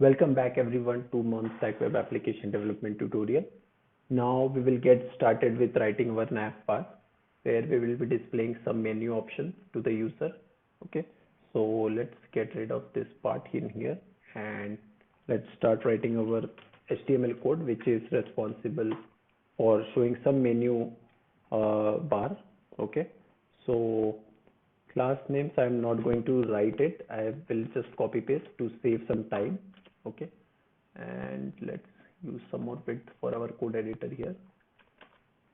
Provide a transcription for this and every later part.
Welcome back everyone to Mom Stack Web Application Development tutorial. Now we will get started with writing our nav bar where we will be displaying some menu options to the user. Okay, so let's get rid of this part in here and let's start writing our HTML code which is responsible for showing some menu bar. Okay, so class names I'm not going to write it. I will just copy paste to save some time. Okay, and let's use some more width for our code editor here.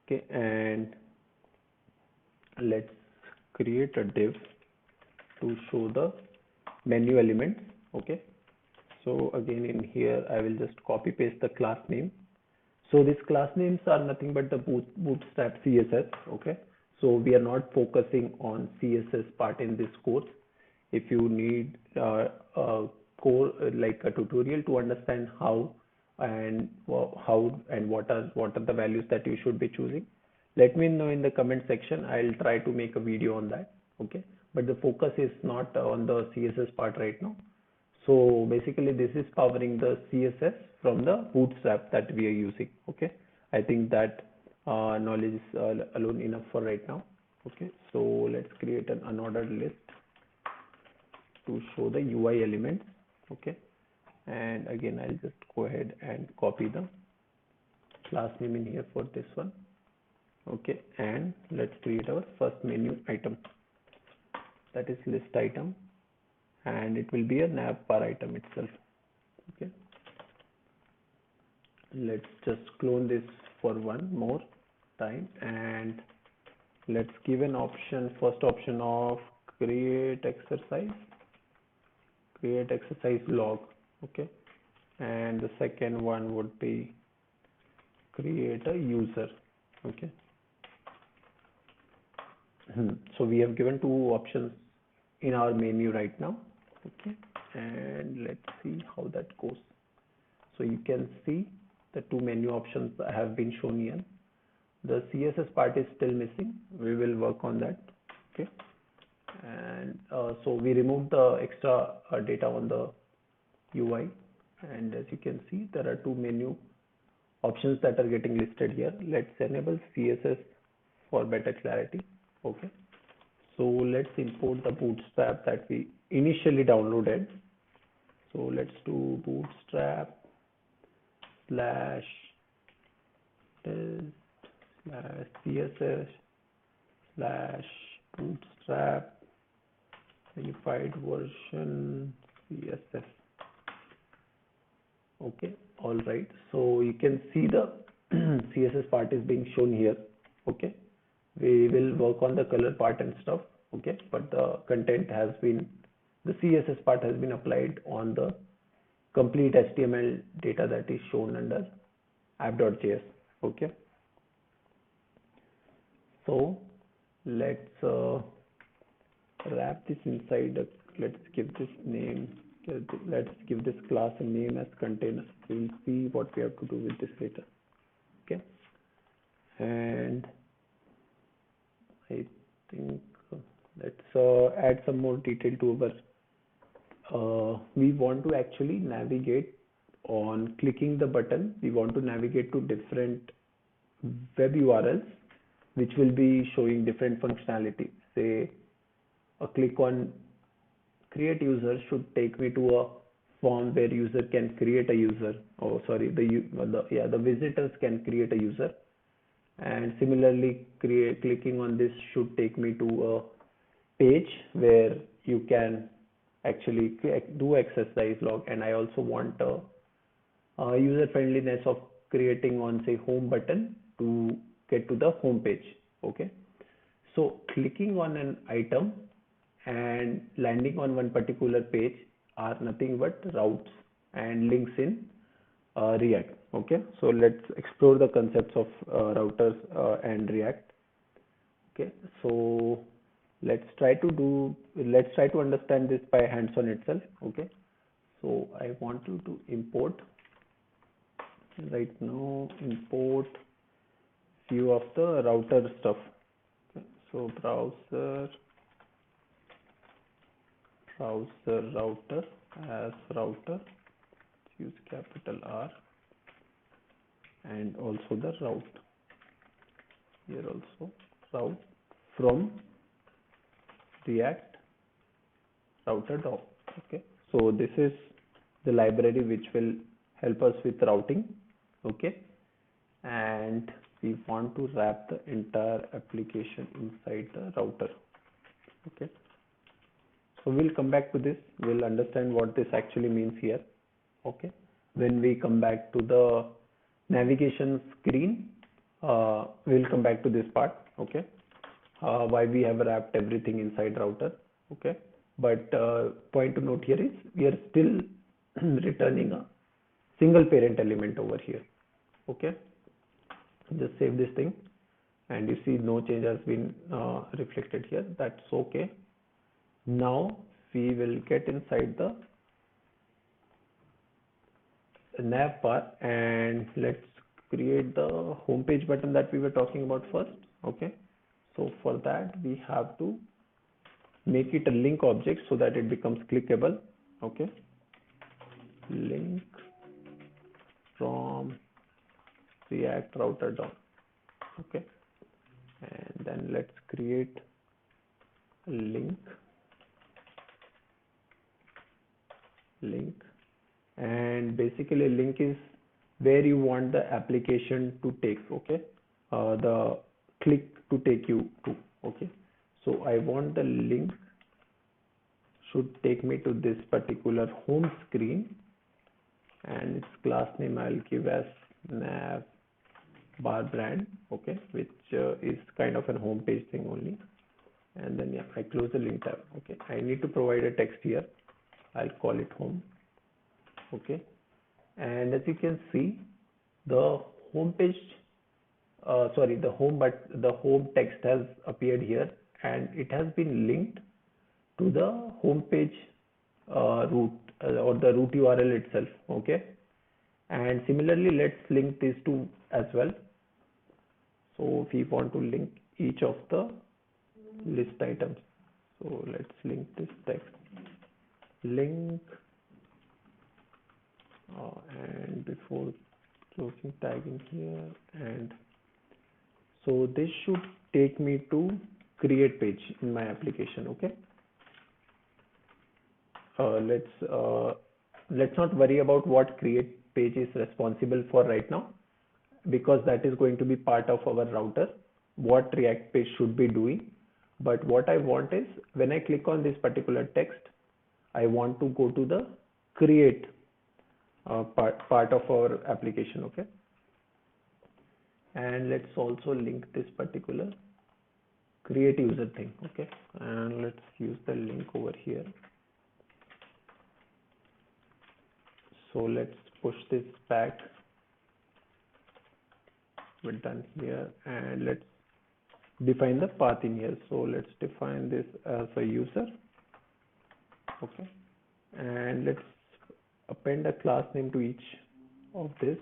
Okay, and let's create a div to show the menu elements. Okay, so again in here I will just copy paste the class name. So these class names are nothing but the bootstrap CSS. Okay, so we are not focusing on CSS part in this course. If you need a core like a tutorial to understand how and what are the values that you should be choosing, let me know in the comment section. I'll try to make a video on that. Okay, but the focus is not on the CSS part right now. So basically this is powering the CSS from the bootstrap that we are using. Okay, I think that knowledge is alone enough for right now. Okay, so let's create an unordered list to show the UI elements. Okay, and again I'll just go ahead and copy the class name in here for this one. Okay, and let's create our first menu item, that is list item, and it will be a nav bar item itself. Okay, let's just clone this for one more time and let's give an option, first option of create exercise log. Okay, and the second one would be create a user. Okay, so we have given two options in our menu right now. Okay, and let's see how that goes. So you can see the two menu options have been shown here. The CSS part is still missing. We will work on that. Okay, and so we removed the extra data on the UI, and as you can see there are two menu options that are getting listed here. Let's enable CSS for better clarity. Okay, so let's import the bootstrap that we initially downloaded. So let's do bootstrap slash test slash CSS slash bootstrap unified version CSS. Okay, all right, so you can see the CSS part is being shown here. Okay, we will work on the color part and stuff. Okay, but the content has been, the CSS part has been applied on the complete HTML data that is shown under app.js. Okay, so let's wrap this inside let's give this name, let's give this class a name as container. We'll see what we have to do with this later. Okay, and I think let's add some more detail to our we want to actually navigate on clicking the button. We want to navigate to different web URLs which will be showing different functionality. Say a click on create user should take me to a form where user can create a user. Oh, sorry, the visitors can create a user. And similarly, clicking on this should take me to a page where you can actually do exercise log. And I also want a user friendliness of creating on say home button to get to the home page. Okay, so clicking on an item and landing on one particular page are nothing but routes and links in React. Okay, so let's explore the concepts of routers and React. Okay, so let's try to understand this by hands-on itself. Okay, so I want you to import right now, import few of the router stuff. Okay, so browser router as router use capital R, and also the route. Here also route from React router doc. Okay, so this is the library which will help us with routing. Okay, and we want to wrap the entire application inside the router. Okay, so we'll come back to this. We'll understand what this actually means here. Okay, when we come back to the navigation screen, we'll come back to this part. Okay, why we have wrapped everything inside router. Okay, but point to note here is we are still returning a single parent element over here. Okay, just save this thing, and you see no change has been reflected here. That's okay. Now we will get inside the nav bar, and let's create the home page button that we were talking about first. Okay, so for that we have to make it a link object so that it becomes clickable. Okay, link from React router down. Okay, and then let's create a link, and basically link is where you want the application to take. Okay, the click to take you to. Okay, so I want the link should take me to this particular home screen, and its class name I'll give as nav bar brand. Okay, which is kind of a home page thing only. And then yeah, I close the link tab. Okay, I need to provide a text here. I'll call it home. Okay, and as you can see, the home page, the home text has appeared here, and it has been linked to the home page root or the root URL itself. Okay, and similarly, let's link these two as well. So we want to link each of the list items. So let's link this text link, and before closing tagging here, and so this should take me to create page in my application. Okay, let's not worry about what create page is responsible for right now, because that is going to be part of our router, what React page should be doing. But what I want is, when I click on this particular text, I want to go to the create part of our application. Okay, and let's also link this particular create user thing. Okay, and let's use the link over here. So let's push this back. We're done here, and let's define the path in here. So let's define this as a user. Okay, and let's append a class name to each of this.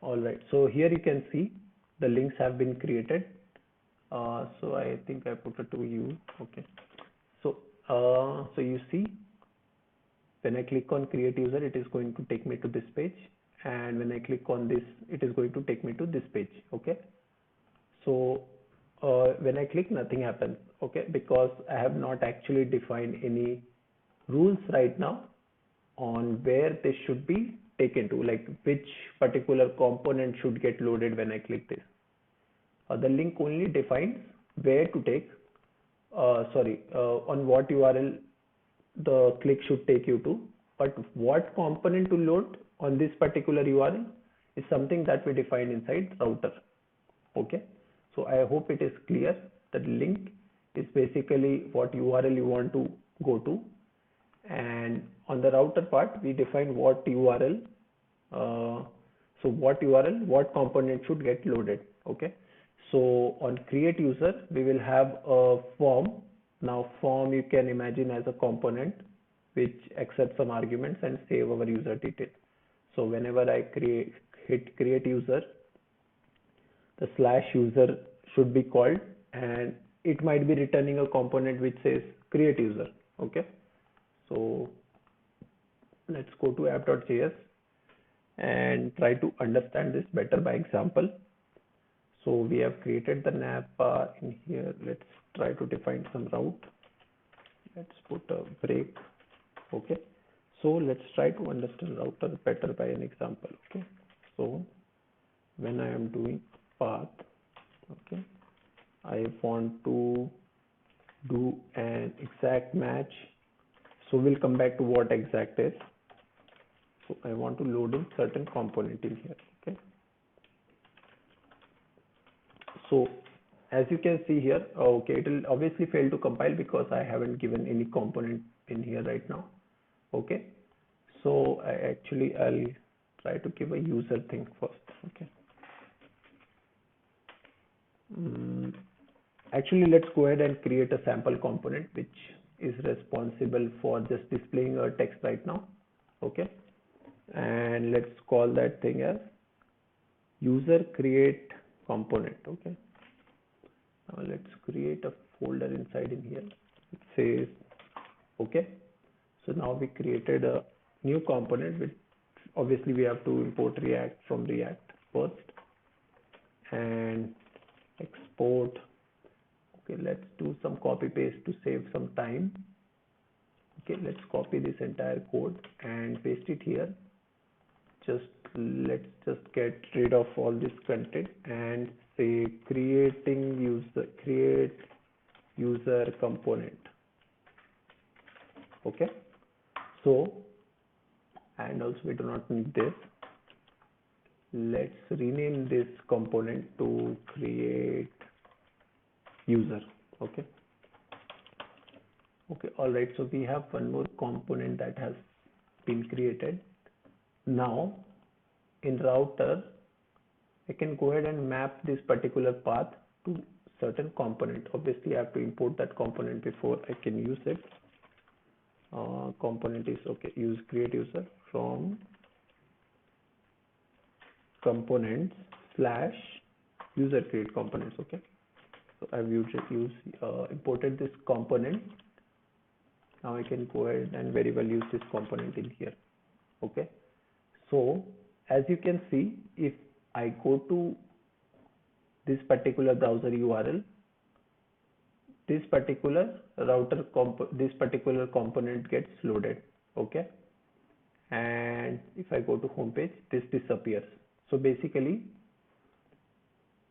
All right, so here you can see the links have been created. So I think I put it to you. Okay, so so you see, when I click on create user, it is going to take me to this page, and when I click on this, it is going to take me to this page. Okay, so when I click, nothing happens. Okay, because I have not actually defined any rules right now on where this should be taken to, like which particular component should get loaded when I click this. The link only defines where to take, on what URL the click should take you to, but what component to load on this particular URL is something that we define inside router. Okay, so I hope it is clear that link is basically what URL you want to go to, and on the router part we define what URL, what component should get loaded. Okay, so on create user we will have a form. Now form you can imagine as a component which accepts some arguments and save our user detail. So whenever I hit create user, the slash user should be called, and it might be returning a component which says create user. Okay, so let's go to app.js and try to understand this better by example. So we have created the nav bar in here. Let's try to define some route. Let's put a break. Okay, so let's try to understand router better by an example. Okay, so when I am doing path, okay, I want to do an exact match. So we'll come back to what exact is. So I want to load in certain component in here. Okay, so as you can see here, okay, it will obviously fail to compile because I haven't given any component in here right now. Okay, so I'll try to give a user thing first. Okay, actually let's go ahead and create a sample component which is responsible for just displaying a text right now. Okay, and let's call that thing as user create component. Okay, now let's create a folder inside in here. It says okay, so now we created a new component which obviously we have to import React from React first and export. Okay, let's do some copy paste to save some time. Okay, let's copy this entire code and paste it here. Let's just get rid of all this content and say create user component. Okay, so and also we do not need this. Let's rename this component to create user. Okay, all right, so we have one more component that has been created. Now in router I can go ahead and map this particular path to certain component. Obviously I have to import that component before I can use it. Component is okay, create user from components / user create components. Okay, so I've imported this component. Now I can go ahead and very well use this component in here. Okay, so as you can see, if I go to this particular browser URL, this particular this particular component gets loaded. Okay, and if I go to home page, this disappears. So basically,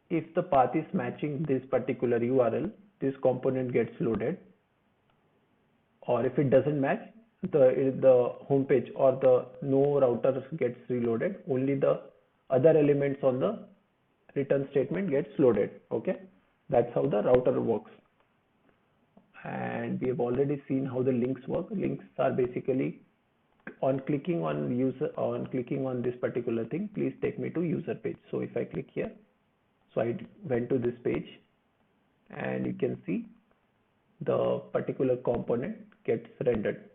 if the path is matching this particular URL, this component gets loaded, or if it doesn't match, the home page or the no router gets reloaded. Only the other elements on the return statement gets loaded. Okay, that's how the router works. And we have already seen how the links work. Links are basically on clicking on this particular thing, please take me to user page. So if I click here, so I went to this page and you can see the particular component gets rendered.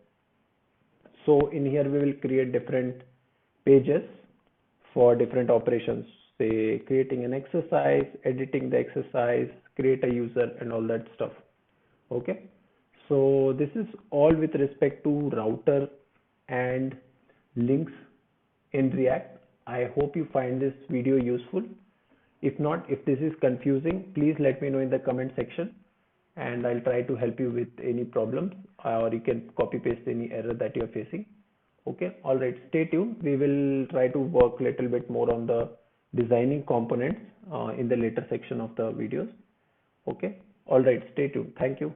So in here we will create different pages for different operations, say creating an exercise, editing the exercise, create a user and all that stuff. Okay, so this is all with respect to router and links in React. I hope you find this video useful. If not, if this is confusing, please let me know in the comment section and I'll try to help you with any problems, or you can copy paste any error that you're facing. Okay, all right, stay tuned. We will try to work a little bit more on the designing components in the later section of the videos. Okay, all right, stay tuned. Thank you.